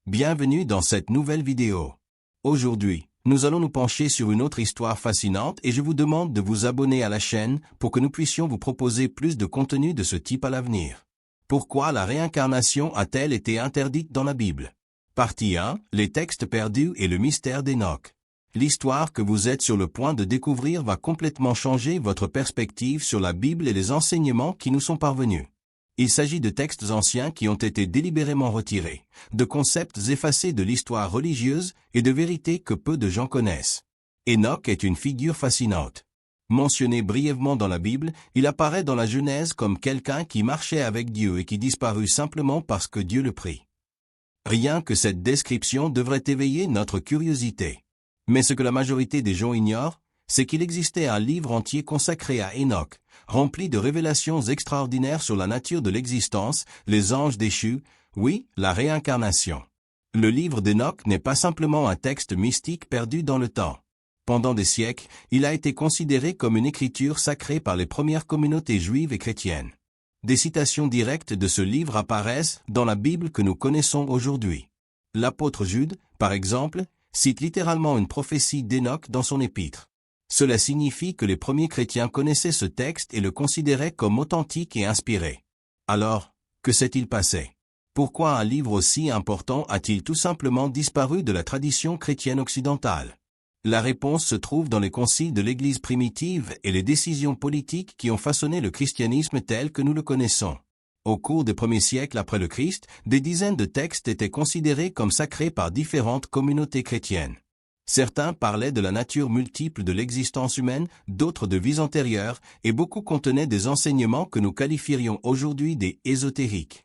Bienvenue dans cette nouvelle vidéo. Aujourd'hui, nous allons nous pencher sur une autre histoire fascinante et je vous demande de vous abonner à la chaîne pour que nous puissions vous proposer plus de contenu de ce type à l'avenir. Pourquoi la réincarnation a-t-elle été interdite dans la Bible? Partie 1, les textes perdus et le mystère d'Enoch. L'histoire que vous êtes sur le point de découvrir va complètement changer votre perspective sur la Bible et les enseignements qui nous sont parvenus. Il s'agit de textes anciens qui ont été délibérément retirés, de concepts effacés de l'histoire religieuse et de vérités que peu de gens connaissent. Enoch est une figure fascinante. Mentionné brièvement dans la Bible, il apparaît dans la Genèse comme quelqu'un qui marchait avec Dieu et qui disparut simplement parce que Dieu le prit. Rien que cette description devrait éveiller notre curiosité. Mais ce que la majorité des gens ignorent, c'est qu'il existait un livre entier consacré à Enoch, rempli de révélations extraordinaires sur la nature de l'existence, les anges déchus, oui, la réincarnation. Le livre d'Enoch n'est pas simplement un texte mystique perdu dans le temps. Pendant des siècles, il a été considéré comme une écriture sacrée par les premières communautés juives et chrétiennes. Des citations directes de ce livre apparaissent dans la Bible que nous connaissons aujourd'hui. L'apôtre Jude, par exemple, cite littéralement une prophétie d'Enoch dans son épître. Cela signifie que les premiers chrétiens connaissaient ce texte et le considéraient comme authentique et inspiré. Alors, que s'est-il passé? Pourquoi un livre aussi important a-t-il tout simplement disparu de la tradition chrétienne occidentale? La réponse se trouve dans les conciles de l'Église primitive et les décisions politiques qui ont façonné le christianisme tel que nous le connaissons. Au cours des premiers siècles après le Christ, des dizaines de textes étaient considérés comme sacrés par différentes communautés chrétiennes. Certains parlaient de la nature multiple de l'existence humaine, d'autres de vies antérieures, et beaucoup contenaient des enseignements que nous qualifierions aujourd'hui des ésotériques.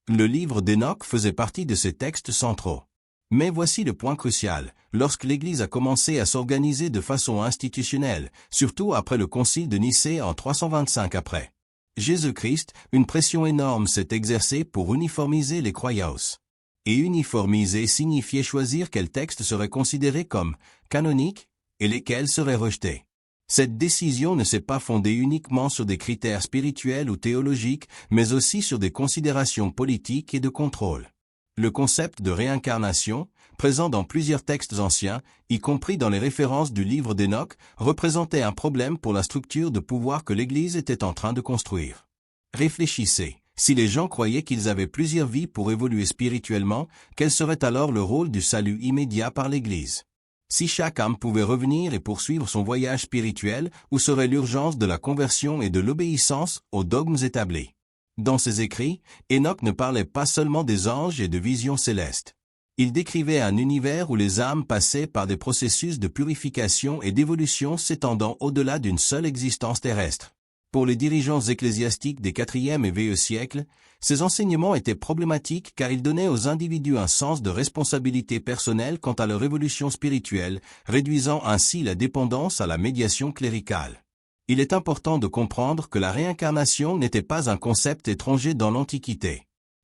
Le livre d'Enoch faisait partie de ces textes centraux. Mais voici le point crucial, lorsque l'Église a commencé à s'organiser de façon institutionnelle, surtout après le concile de Nicée en 325 après Jésus-Christ, une pression énorme s'est exercée pour uniformiser les croyances. Et uniformiser signifiait choisir quels textes seraient considérés comme canoniques et lesquels seraient rejetés. Cette décision ne s'est pas fondée uniquement sur des critères spirituels ou théologiques, mais aussi sur des considérations politiques et de contrôle. Le concept de réincarnation, présent dans plusieurs textes anciens, y compris dans les références du livre d'Enoch, représentait un problème pour la structure de pouvoir que l'Église était en train de construire. Réfléchissez. Si les gens croyaient qu'ils avaient plusieurs vies pour évoluer spirituellement, quel serait alors le rôle du salut immédiat par l'Église? Si chaque âme pouvait revenir et poursuivre son voyage spirituel, où serait l'urgence de la conversion et de l'obéissance aux dogmes établis? Dans ses écrits, Enoch ne parlait pas seulement des anges et de visions célestes. Il décrivait un univers où les âmes passaient par des processus de purification et d'évolution s'étendant au-delà d'une seule existence terrestre. Pour les dirigeants ecclésiastiques des 4e et VE siècles, ces enseignements étaient problématiques car ils donnaient aux individus un sens de responsabilité personnelle quant à leur évolution spirituelle, réduisant ainsi la dépendance à la médiation cléricale. Il est important de comprendre que la réincarnation n'était pas un concept étranger dans l'Antiquité.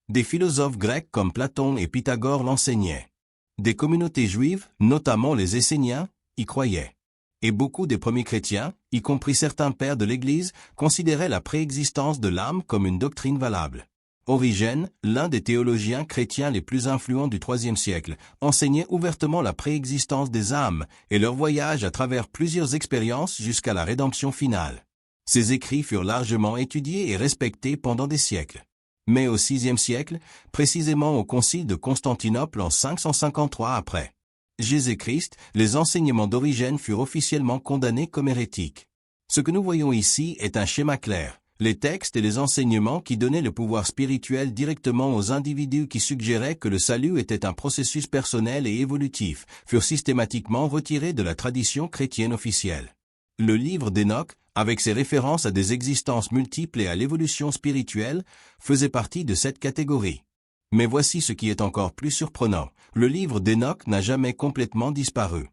Des philosophes grecs comme Platon et Pythagore l'enseignaient. Des communautés juives, notamment les Esséniens, y croyaient. Et beaucoup des premiers chrétiens, y compris certains pères de l'Église, considéraient la préexistence de l'âme comme une doctrine valable. Origène, l'un des théologiens chrétiens les plus influents du IIIe siècle, enseignait ouvertement la préexistence des âmes et leur voyage à travers plusieurs expériences jusqu'à la rédemption finale. Ses écrits furent largement étudiés et respectés pendant des siècles. Mais au VIe siècle, précisément au concile de Constantinople en 553 après Jésus-Christ, les enseignements d'Origène furent officiellement condamnés comme hérétiques. Ce que nous voyons ici est un schéma clair. Les textes et les enseignements qui donnaient le pouvoir spirituel directement aux individus qui suggéraient que le salut était un processus personnel et évolutif, furent systématiquement retirés de la tradition chrétienne officielle. Le livre d'Enoch, avec ses références à des existences multiples et à l'évolution spirituelle, faisait partie de cette catégorie. Mais voici ce qui est encore plus surprenant. Le livre d'Enoch n'a jamais complètement disparu.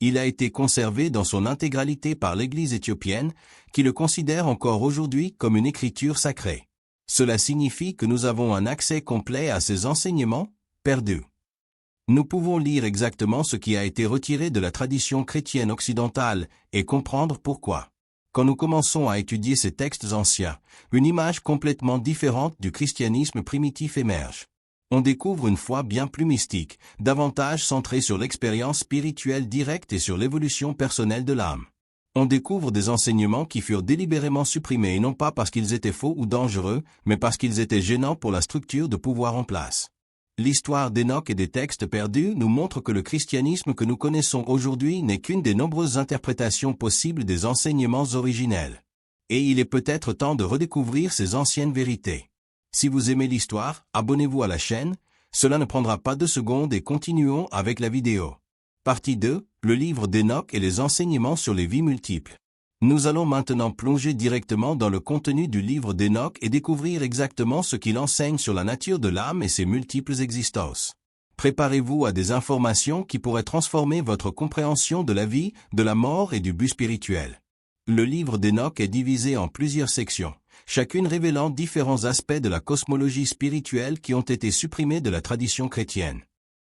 Il a été conservé dans son intégralité par l'Église éthiopienne, qui le considère encore aujourd'hui comme une écriture sacrée. Cela signifie que nous avons un accès complet à ces enseignements perdus. Nous pouvons lire exactement ce qui a été retiré de la tradition chrétienne occidentale et comprendre pourquoi. Quand nous commençons à étudier ces textes anciens, une image complètement différente du christianisme primitif émerge. On découvre une foi bien plus mystique, davantage centrée sur l'expérience spirituelle directe et sur l'évolution personnelle de l'âme. On découvre des enseignements qui furent délibérément supprimés et non pas parce qu'ils étaient faux ou dangereux, mais parce qu'ils étaient gênants pour la structure de pouvoir en place. L'histoire d'Enoch et des textes perdus nous montre que le christianisme que nous connaissons aujourd'hui n'est qu'une des nombreuses interprétations possibles des enseignements originels. Et il est peut-être temps de redécouvrir ces anciennes vérités. Si vous aimez l'histoire, abonnez-vous à la chaîne, cela ne prendra pas 2 secondes et continuons avec la vidéo. Partie 2, le livre d'Enoch et les enseignements sur les vies multiples. Nous allons maintenant plonger directement dans le contenu du livre d'Enoch et découvrir exactement ce qu'il enseigne sur la nature de l'âme et ses multiples existences. Préparez-vous à des informations qui pourraient transformer votre compréhension de la vie, de la mort et du but spirituel. Le livre d'Enoch est divisé en plusieurs sections, chacune révélant différents aspects de la cosmologie spirituelle qui ont été supprimés de la tradition chrétienne.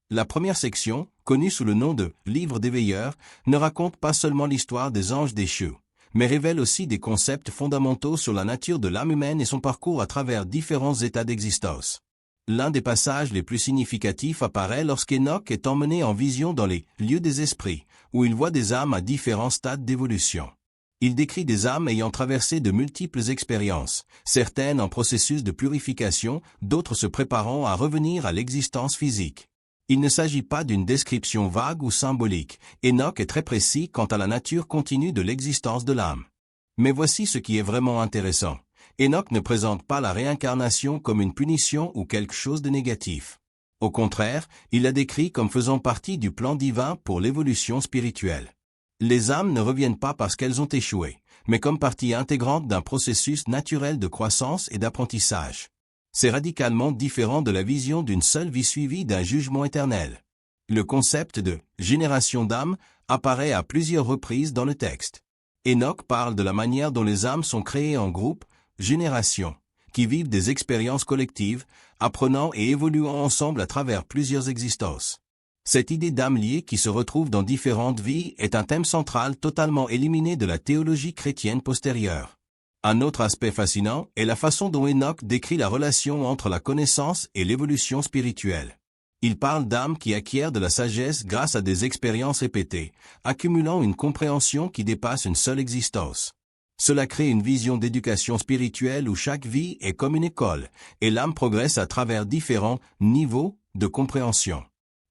La première section, connue sous le nom de « Livre des veilleurs », ne raconte pas seulement l'histoire des anges déchus, mais révèle aussi des concepts fondamentaux sur la nature de l'âme humaine et son parcours à travers différents états d'existence. L'un des passages les plus significatifs apparaît lorsqu'Enoch est emmené en vision dans les « lieux des esprits », où il voit des âmes à différents stades d'évolution. Il décrit des âmes ayant traversé de multiples expériences, certaines en processus de purification, d'autres se préparant à revenir à l'existence physique. Il ne s'agit pas d'une description vague ou symbolique. Enoch est très précis quant à la nature continue de l'existence de l'âme. Mais voici ce qui est vraiment intéressant. Enoch ne présente pas la réincarnation comme une punition ou quelque chose de négatif. Au contraire, il la décrit comme faisant partie du plan divin pour l'évolution spirituelle. Les âmes ne reviennent pas parce qu'elles ont échoué, mais comme partie intégrante d'un processus naturel de croissance et d'apprentissage. C'est radicalement différent de la vision d'une seule vie suivie d'un jugement éternel. Le concept de « génération d'âmes » apparaît à plusieurs reprises dans le texte. Enoch parle de la manière dont les âmes sont créées en groupe, génération, qui vivent des expériences collectives, apprenant et évoluant ensemble à travers plusieurs existences. Cette idée d'âme liée qui se retrouve dans différentes vies est un thème central totalement éliminé de la théologie chrétienne postérieure. Un autre aspect fascinant est la façon dont Enoch décrit la relation entre la connaissance et l'évolution spirituelle. Il parle d'âmes qui acquièrent de la sagesse grâce à des expériences répétées, accumulant une compréhension qui dépasse une seule existence. Cela crée une vision d'éducation spirituelle où chaque vie est comme une école, et l'âme progresse à travers différents niveaux de compréhension.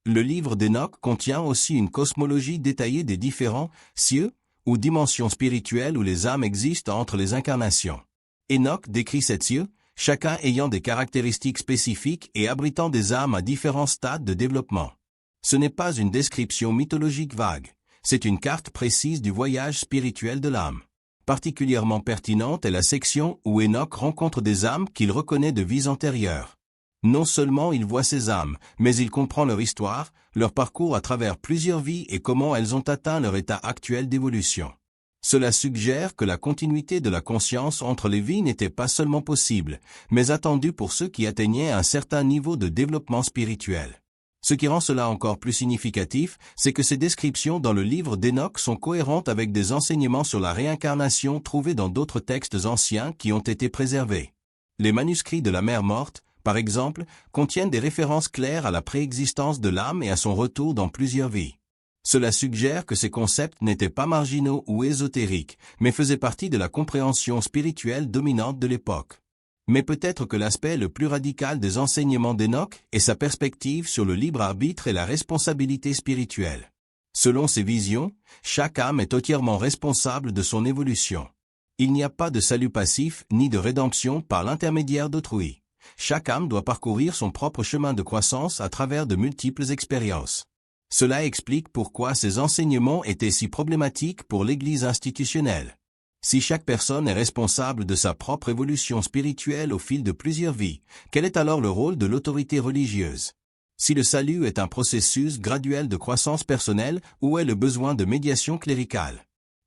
Le livre d'Enoch contient aussi une cosmologie détaillée des différents cieux ou dimensions spirituelles où les âmes existent entre les incarnations. Enoch décrit ces cieux, chacun ayant des caractéristiques spécifiques et abritant des âmes à différents stades de développement. Ce n'est pas une description mythologique vague, c'est une carte précise du voyage spirituel de l'âme. Particulièrement pertinente est la section où Enoch rencontre des âmes qu'il reconnaît de vies antérieures. Non seulement il voit ces âmes, mais il comprend leur histoire, leur parcours à travers plusieurs vies et comment elles ont atteint leur état actuel d'évolution. Cela suggère que la continuité de la conscience entre les vies n'était pas seulement possible, mais attendue pour ceux qui atteignaient un certain niveau de développement spirituel. Ce qui rend cela encore plus significatif, c'est que ces descriptions dans le livre d'Enoch sont cohérentes avec des enseignements sur la réincarnation trouvés dans d'autres textes anciens qui ont été préservés. Les manuscrits de la mer morte, par exemple, contiennent des références claires à la préexistence de l'âme et à son retour dans plusieurs vies. Cela suggère que ces concepts n'étaient pas marginaux ou ésotériques, mais faisaient partie de la compréhension spirituelle dominante de l'époque. Mais peut-être que l'aspect le plus radical des enseignements d'Enoch est sa perspective sur le libre arbitre et la responsabilité spirituelle. Selon ses visions, chaque âme est entièrement responsable de son évolution. Il n'y a pas de salut passif ni de rédemption par l'intermédiaire d'autrui. Chaque âme doit parcourir son propre chemin de croissance à travers de multiples expériences. Cela explique pourquoi ces enseignements étaient si problématiques pour l'Église institutionnelle. Si chaque personne est responsable de sa propre évolution spirituelle au fil de plusieurs vies, quel est alors le rôle de l'autorité religieuse? Si le salut est un processus graduel de croissance personnelle, où est le besoin de médiation cléricale?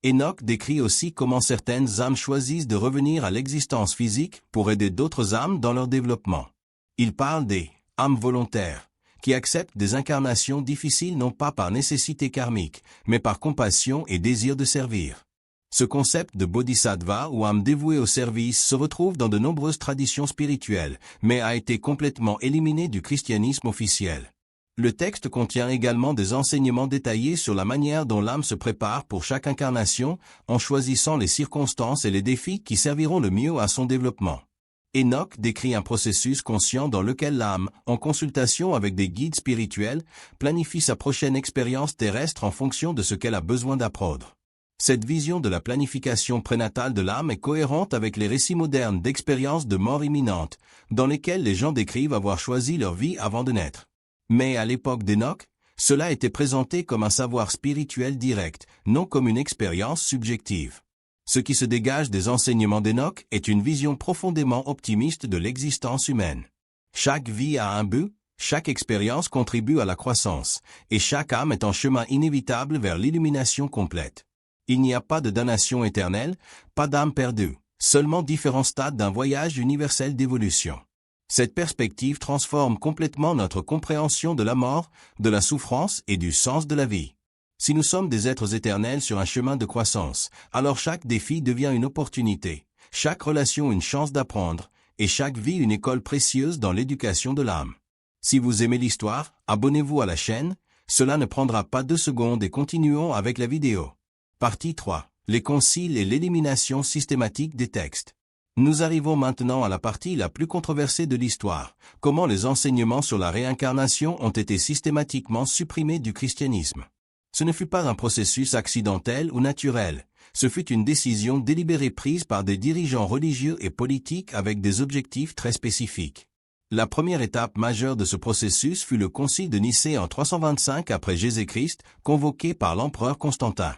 Enoch décrit aussi comment certaines âmes choisissent de revenir à l'existence physique pour aider d'autres âmes dans leur développement. Il parle des « âmes volontaires » qui acceptent des incarnations difficiles non pas par nécessité karmique, mais par compassion et désir de servir. Ce concept de bodhisattva ou âme dévouée au service se retrouve dans de nombreuses traditions spirituelles, mais a été complètement éliminé du christianisme officiel. Le texte contient également des enseignements détaillés sur la manière dont l'âme se prépare pour chaque incarnation, en choisissant les circonstances et les défis qui serviront le mieux à son développement. Enoch décrit un processus conscient dans lequel l'âme, en consultation avec des guides spirituels, planifie sa prochaine expérience terrestre en fonction de ce qu'elle a besoin d'apprendre. Cette vision de la planification prénatale de l'âme est cohérente avec les récits modernes d'expériences de mort imminente, dans lesquels les gens décrivent avoir choisi leur vie avant de naître. Mais à l'époque d'Enoch, cela était présenté comme un savoir spirituel direct, non comme une expérience subjective. Ce qui se dégage des enseignements d'Enoch est une vision profondément optimiste de l'existence humaine. Chaque vie a un but, chaque expérience contribue à la croissance, et chaque âme est en chemin inévitable vers l'illumination complète. Il n'y a pas de damnation éternelle, pas d'âme perdue, seulement différents stades d'un voyage universel d'évolution. Cette perspective transforme complètement notre compréhension de la mort, de la souffrance et du sens de la vie. Si nous sommes des êtres éternels sur un chemin de croissance, alors chaque défi devient une opportunité, chaque relation une chance d'apprendre, et chaque vie une école précieuse dans l'éducation de l'âme. Si vous aimez l'histoire, abonnez-vous à la chaîne, cela ne prendra pas 2 secondes et continuons avec la vidéo. Partie 3. Les conciles et l'élimination systématique des textes. Nous arrivons maintenant à la partie la plus controversée de l'histoire, comment les enseignements sur la réincarnation ont été systématiquement supprimés du christianisme. Ce ne fut pas un processus accidentel ou naturel, ce fut une décision délibérée prise par des dirigeants religieux et politiques avec des objectifs très spécifiques. La première étape majeure de ce processus fut le concile de Nicée en 325 après Jésus-Christ, convoqué par l'empereur Constantin.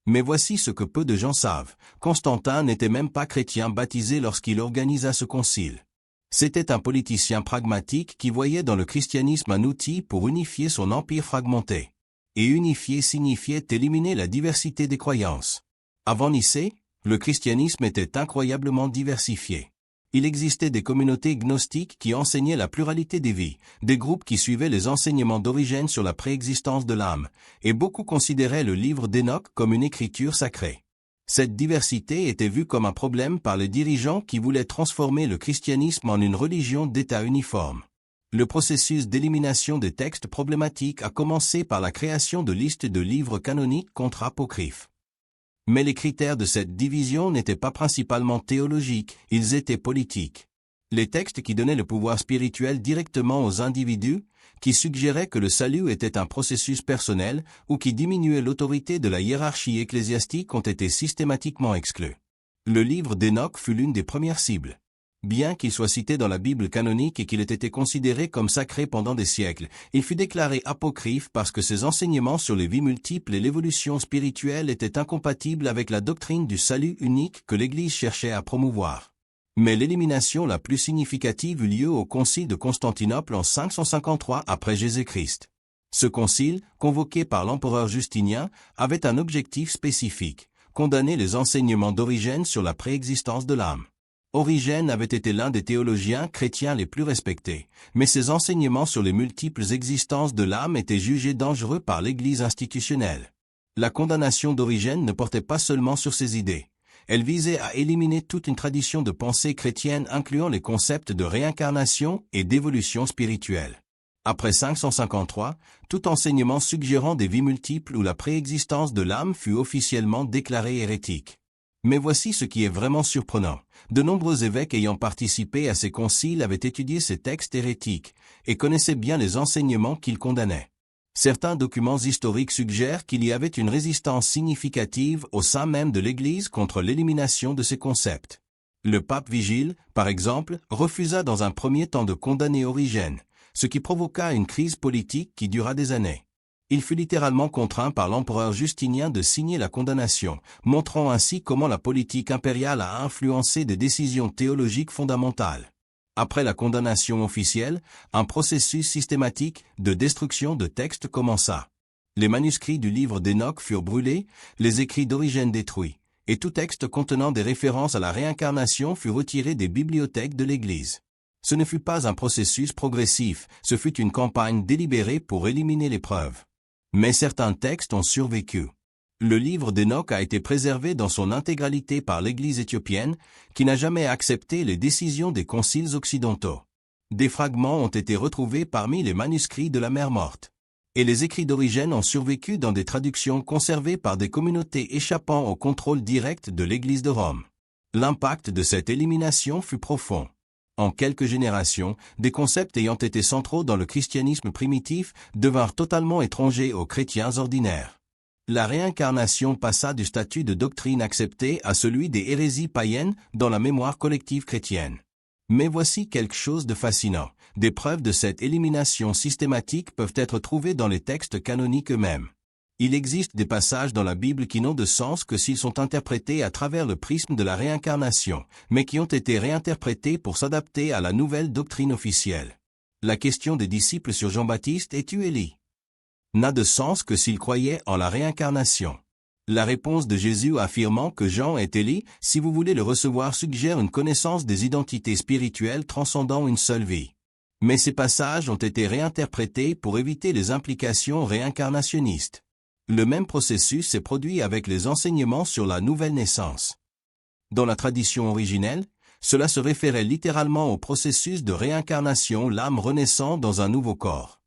Mais voici ce que peu de gens savent. Constantin n'était même pas chrétien baptisé lorsqu'il organisa ce concile. C'était un politicien pragmatique qui voyait dans le christianisme un outil pour unifier son empire fragmenté. Et unifier signifiait éliminer la diversité des croyances. Avant Nicée, le christianisme était incroyablement diversifié. Il existait des communautés gnostiques qui enseignaient la pluralité des vies, des groupes qui suivaient les enseignements d'Origène sur la préexistence de l'âme, et beaucoup considéraient le livre d'Enoch comme une écriture sacrée. Cette diversité était vue comme un problème par les dirigeants qui voulaient transformer le christianisme en une religion d'État uniforme. Le processus d'élimination des textes problématiques a commencé par la création de listes de livres canoniques contre apocryphes. Mais les critères de cette division n'étaient pas principalement théologiques, ils étaient politiques. Les textes qui donnaient le pouvoir spirituel directement aux individus, qui suggéraient que le salut était un processus personnel ou qui diminuaient l'autorité de la hiérarchie ecclésiastique ont été systématiquement exclus. Le livre d'Enoch fut l'une des premières cibles. Bien qu'il soit cité dans la Bible canonique et qu'il ait été considéré comme sacré pendant des siècles, il fut déclaré apocryphe parce que ses enseignements sur les vies multiples et l'évolution spirituelle étaient incompatibles avec la doctrine du salut unique que l'Église cherchait à promouvoir. Mais l'élimination la plus significative eut lieu au concile de Constantinople en 553 après Jésus-Christ. Ce concile, convoqué par l'empereur Justinien, avait un objectif spécifique, condamner les enseignements d'Origène sur la préexistence de l'âme. Origène avait été l'un des théologiens chrétiens les plus respectés, mais ses enseignements sur les multiples existences de l'âme étaient jugés dangereux par l'Église institutionnelle. La condamnation d'Origène ne portait pas seulement sur ses idées. Elle visait à éliminer toute une tradition de pensée chrétienne incluant les concepts de réincarnation et d'évolution spirituelle. Après 553, tout enseignement suggérant des vies multiples ou la préexistence de l'âme fut officiellement déclaré hérétique. Mais voici ce qui est vraiment surprenant. De nombreux évêques ayant participé à ces conciles avaient étudié ces textes hérétiques et connaissaient bien les enseignements qu'ils condamnaient. Certains documents historiques suggèrent qu'il y avait une résistance significative au sein même de l'Église contre l'élimination de ces concepts. Le pape Vigile, par exemple, refusa dans un premier temps de condamner Origène, ce qui provoqua une crise politique qui dura des années. Il fut littéralement contraint par l'empereur Justinien de signer la condamnation, montrant ainsi comment la politique impériale a influencé des décisions théologiques fondamentales. Après la condamnation officielle, un processus systématique de destruction de textes commença. Les manuscrits du livre d'Enoch furent brûlés, les écrits d'Origène détruits, et tout texte contenant des références à la réincarnation fut retiré des bibliothèques de l'Église. Ce ne fut pas un processus progressif, ce fut une campagne délibérée pour éliminer les preuves. Mais certains textes ont survécu. Le livre d'Enoch a été préservé dans son intégralité par l'Église éthiopienne, qui n'a jamais accepté les décisions des conciles occidentaux. Des fragments ont été retrouvés parmi les manuscrits de la Mer Morte. Et les écrits d'Origène ont survécu dans des traductions conservées par des communautés échappant au contrôle direct de l'Église de Rome. L'impact de cette élimination fut profond. En quelques générations, des concepts ayant été centraux dans le christianisme primitif devinrent totalement étrangers aux chrétiens ordinaires. La réincarnation passa du statut de doctrine acceptée à celui des hérésies païennes dans la mémoire collective chrétienne. Mais voici quelque chose de fascinant. Des preuves de cette élimination systématique peuvent être trouvées dans les textes canoniques eux-mêmes. Il existe des passages dans la Bible qui n'ont de sens que s'ils sont interprétés à travers le prisme de la réincarnation, mais qui ont été réinterprétés pour s'adapter à la nouvelle doctrine officielle. La question des disciples sur Jean-Baptiste es-tu Élie n'a de sens que s'ils croyaient en la réincarnation. La réponse de Jésus affirmant que Jean est Élie, si vous voulez le recevoir, suggère une connaissance des identités spirituelles transcendant une seule vie. Mais ces passages ont été réinterprétés pour éviter les implications réincarnationnistes. Le même processus s'est produit avec les enseignements sur la nouvelle naissance. Dans la tradition originelle, cela se référait littéralement au processus de réincarnation, l'âme renaissant dans un nouveau corps.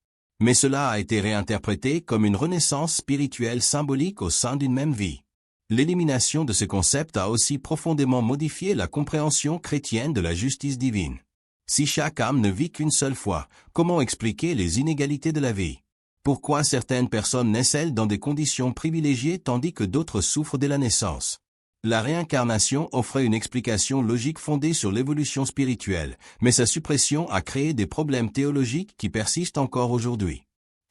Mais cela a été réinterprété comme une renaissance spirituelle symbolique au sein d'une même vie. L'élimination de ce concept a aussi profondément modifié la compréhension chrétienne de la justice divine. Si chaque âme ne vit qu'une seule fois, comment expliquer les inégalités de la vie? Pourquoi certaines personnes naissent-elles dans des conditions privilégiées tandis que d'autres souffrent dès la naissance? La réincarnation offrait une explication logique fondée sur l'évolution spirituelle, mais sa suppression a créé des problèmes théologiques qui persistent encore aujourd'hui.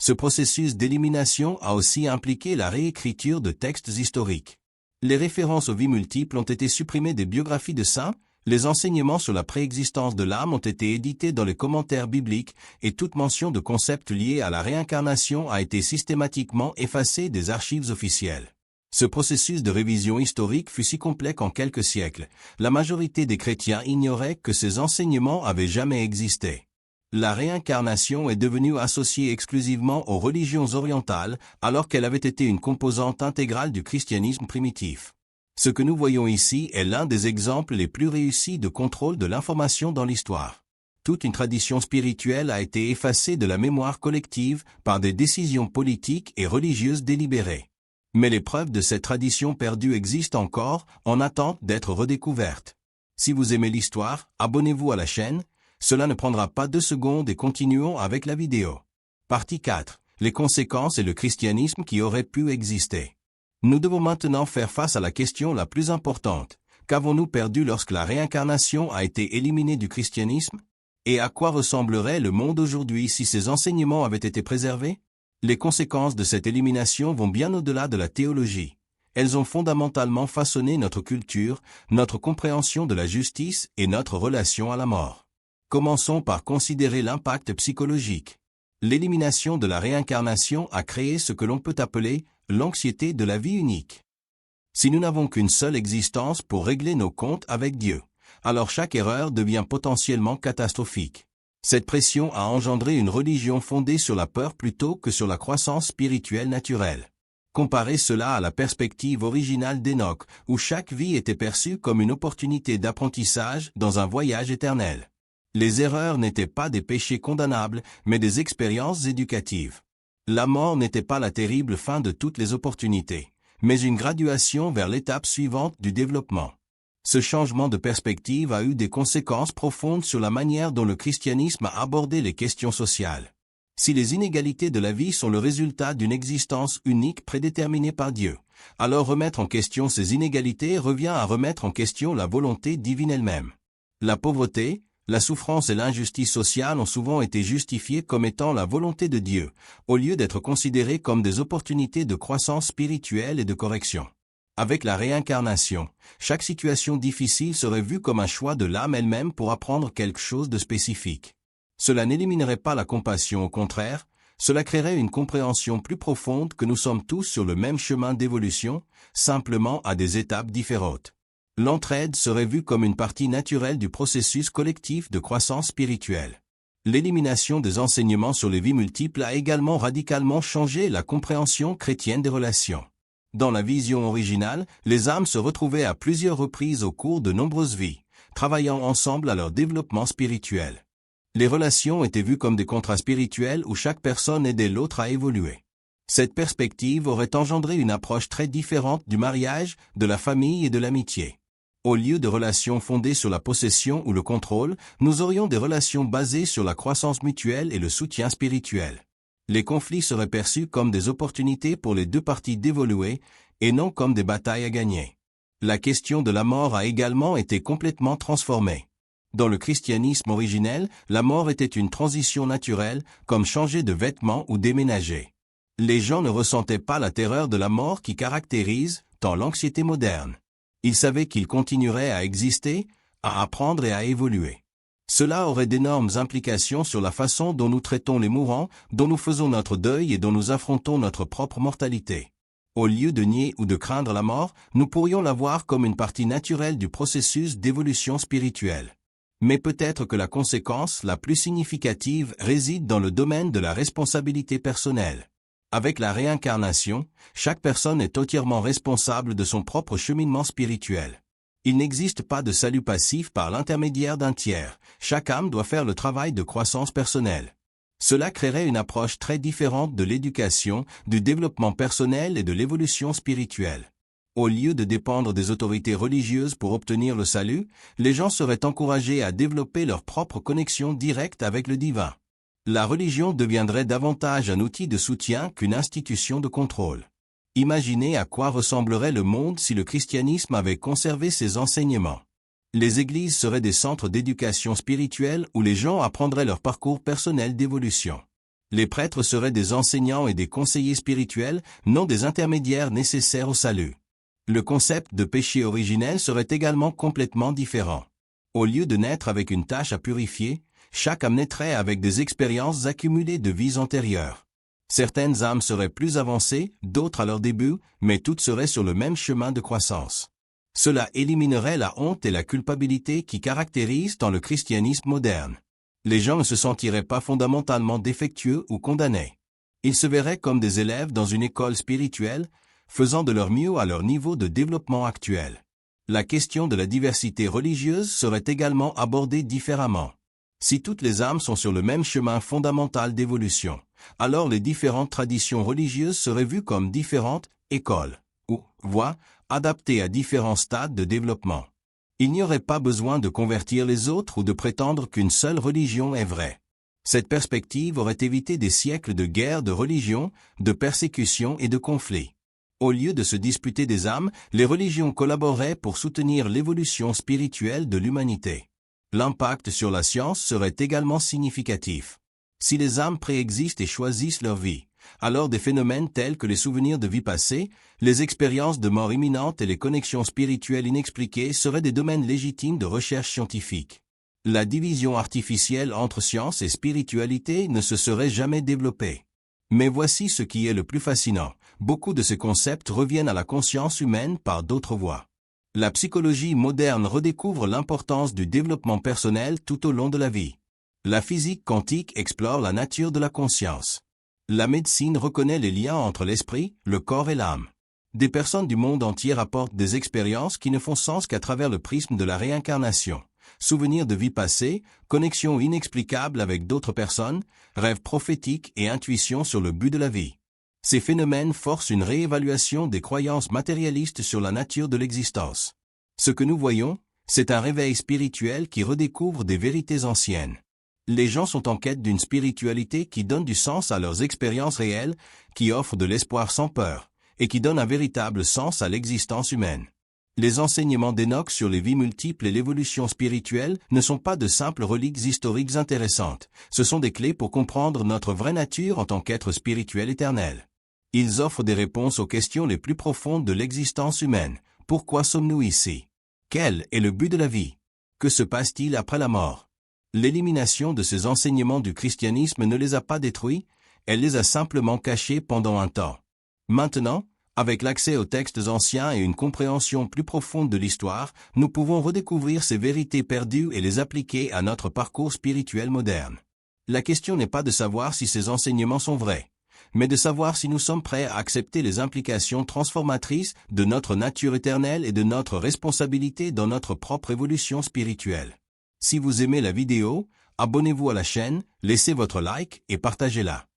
Ce processus d'élimination a aussi impliqué la réécriture de textes historiques. Les références aux vies multiples ont été supprimées des biographies de saints, les enseignements sur la préexistence de l'âme ont été édités dans les commentaires bibliques, et toute mention de concepts liés à la réincarnation a été systématiquement effacée des archives officielles. Ce processus de révision historique fut si complet qu'en quelques siècles, la majorité des chrétiens ignoraient que ces enseignements avaient jamais existé. La réincarnation est devenue associée exclusivement aux religions orientales, alors qu'elle avait été une composante intégrale du christianisme primitif. Ce que nous voyons ici est l'un des exemples les plus réussis de contrôle de l'information dans l'histoire. Toute une tradition spirituelle a été effacée de la mémoire collective par des décisions politiques et religieuses délibérées. Mais les preuves de cette tradition perdue existent encore, en attente d'être redécouvertes. Si vous aimez l'histoire, abonnez-vous à la chaîne, cela ne prendra pas 2 secondes et continuons avec la vidéo. Partie 4. Les conséquences et le christianisme qui aurait pu exister. Nous devons maintenant faire face à la question la plus importante. Qu'avons-nous perdu lorsque la réincarnation a été éliminée du christianisme? Et à quoi ressemblerait le monde aujourd'hui si ces enseignements avaient été préservés? Les conséquences de cette élimination vont bien au-delà de la théologie. Elles ont fondamentalement façonné notre culture, notre compréhension de la justice et notre relation à la mort. Commençons par considérer l'impact psychologique. L'élimination de la réincarnation a créé ce que l'on peut appeler l'anxiété de la vie unique. Si nous n'avons qu'une seule existence pour régler nos comptes avec Dieu, alors chaque erreur devient potentiellement catastrophique. Cette pression a engendré une religion fondée sur la peur plutôt que sur la croissance spirituelle naturelle. Comparez cela à la perspective originale d'Enoch, où chaque vie était perçue comme une opportunité d'apprentissage dans un voyage éternel. Les erreurs n'étaient pas des péchés condamnables, mais des expériences éducatives. La mort n'était pas la terrible fin de toutes les opportunités, mais une graduation vers l'étape suivante du développement. Ce changement de perspective a eu des conséquences profondes sur la manière dont le christianisme a abordé les questions sociales. Si les inégalités de la vie sont le résultat d'une existence unique prédéterminée par Dieu, alors remettre en question ces inégalités revient à remettre en question la volonté divine elle-même. La pauvreté, la souffrance et l'injustice sociale ont souvent été justifiées comme étant la volonté de Dieu, au lieu d'être considérées comme des opportunités de croissance spirituelle et de correction. Avec la réincarnation, chaque situation difficile serait vue comme un choix de l'âme elle-même pour apprendre quelque chose de spécifique. Cela n'éliminerait pas la compassion, au contraire, cela créerait une compréhension plus profonde que nous sommes tous sur le même chemin d'évolution, simplement à des étapes différentes. L'entraide serait vue comme une partie naturelle du processus collectif de croissance spirituelle. L'élimination des enseignements sur les vies multiples a également radicalement changé la compréhension chrétienne des relations. Dans la vision originale, les âmes se retrouvaient à plusieurs reprises au cours de nombreuses vies, travaillant ensemble à leur développement spirituel. Les relations étaient vues comme des contrats spirituels où chaque personne aidait l'autre à évoluer. Cette perspective aurait engendré une approche très différente du mariage, de la famille et de l'amitié. Au lieu de relations fondées sur la possession ou le contrôle, nous aurions des relations basées sur la croissance mutuelle et le soutien spirituel. Les conflits seraient perçus comme des opportunités pour les deux parties d'évoluer, et non comme des batailles à gagner. La question de la mort a également été complètement transformée. Dans le christianisme originel, la mort était une transition naturelle, comme changer de vêtements ou déménager. Les gens ne ressentaient pas la terreur de la mort qui caractérise tant l'anxiété moderne. Ils savaient qu'ils continueraient à exister, à apprendre et à évoluer. Cela aurait d'énormes implications sur la façon dont nous traitons les mourants, dont nous faisons notre deuil et dont nous affrontons notre propre mortalité. Au lieu de nier ou de craindre la mort, nous pourrions la voir comme une partie naturelle du processus d'évolution spirituelle. Mais peut-être que la conséquence la plus significative réside dans le domaine de la responsabilité personnelle. Avec la réincarnation, chaque personne est entièrement responsable de son propre cheminement spirituel. Il n'existe pas de salut passif par l'intermédiaire d'un tiers. Chaque âme doit faire le travail de croissance personnelle. Cela créerait une approche très différente de l'éducation, du développement personnel et de l'évolution spirituelle. Au lieu de dépendre des autorités religieuses pour obtenir le salut, les gens seraient encouragés à développer leur propre connexion directe avec le divin. La religion deviendrait davantage un outil de soutien qu'une institution de contrôle. Imaginez à quoi ressemblerait le monde si le christianisme avait conservé ses enseignements. Les églises seraient des centres d'éducation spirituelle où les gens apprendraient leur parcours personnel d'évolution. Les prêtres seraient des enseignants et des conseillers spirituels, non des intermédiaires nécessaires au salut. Le concept de péché originel serait également complètement différent. Au lieu de naître avec une tâche à purifier, chaque âme naîtrait avec des expériences accumulées de vies antérieures. Certaines âmes seraient plus avancées, d'autres à leur début, mais toutes seraient sur le même chemin de croissance. Cela éliminerait la honte et la culpabilité qui caractérisent tant le christianisme moderne. Les gens ne se sentiraient pas fondamentalement défectueux ou condamnés. Ils se verraient comme des élèves dans une école spirituelle, faisant de leur mieux à leur niveau de développement actuel. La question de la diversité religieuse serait également abordée différemment. Si toutes les âmes sont sur le même chemin fondamental d'évolution, alors les différentes traditions religieuses seraient vues comme différentes écoles, ou voies, adaptées à différents stades de développement. Il n'y aurait pas besoin de convertir les autres ou de prétendre qu'une seule religion est vraie. Cette perspective aurait évité des siècles de guerres de religion, de persécutions et de conflits. Au lieu de se disputer des âmes, les religions collaboreraient pour soutenir l'évolution spirituelle de l'humanité. L'impact sur la science serait également significatif. Si les âmes préexistent et choisissent leur vie, alors des phénomènes tels que les souvenirs de vie passée, les expériences de mort imminente et les connexions spirituelles inexpliquées seraient des domaines légitimes de recherche scientifique. La division artificielle entre science et spiritualité ne se serait jamais développée. Mais voici ce qui est le plus fascinant. Beaucoup de ces concepts reviennent à la conscience humaine par d'autres voies. La psychologie moderne redécouvre l'importance du développement personnel tout au long de la vie. La physique quantique explore la nature de la conscience. La médecine reconnaît les liens entre l'esprit, le corps et l'âme. Des personnes du monde entier rapportent des expériences qui ne font sens qu'à travers le prisme de la réincarnation. Souvenirs de vie passée, connexions inexplicables avec d'autres personnes, rêves prophétiques et intuitions sur le but de la vie. Ces phénomènes forcent une réévaluation des croyances matérialistes sur la nature de l'existence. Ce que nous voyons, c'est un réveil spirituel qui redécouvre des vérités anciennes. Les gens sont en quête d'une spiritualité qui donne du sens à leurs expériences réelles, qui offre de l'espoir sans peur, et qui donne un véritable sens à l'existence humaine. Les enseignements d'Enoch sur les vies multiples et l'évolution spirituelle ne sont pas de simples reliques historiques intéressantes, ce sont des clés pour comprendre notre vraie nature en tant qu'être spirituel éternel. Ils offrent des réponses aux questions les plus profondes de l'existence humaine. Pourquoi sommes-nous ici? Quel est le but de la vie? Que se passe-t-il après la mort? L'élimination de ces enseignements du christianisme ne les a pas détruits, elle les a simplement cachés pendant un temps. Maintenant, avec l'accès aux textes anciens et une compréhension plus profonde de l'histoire, nous pouvons redécouvrir ces vérités perdues et les appliquer à notre parcours spirituel moderne. La question n'est pas de savoir si ces enseignements sont vrais. mais de savoir si nous sommes prêts à accepter les implications transformatrices de notre nature éternelle et de notre responsabilité dans notre propre évolution spirituelle. Si vous aimez la vidéo, abonnez-vous à la chaîne, laissez votre like et partagez-la.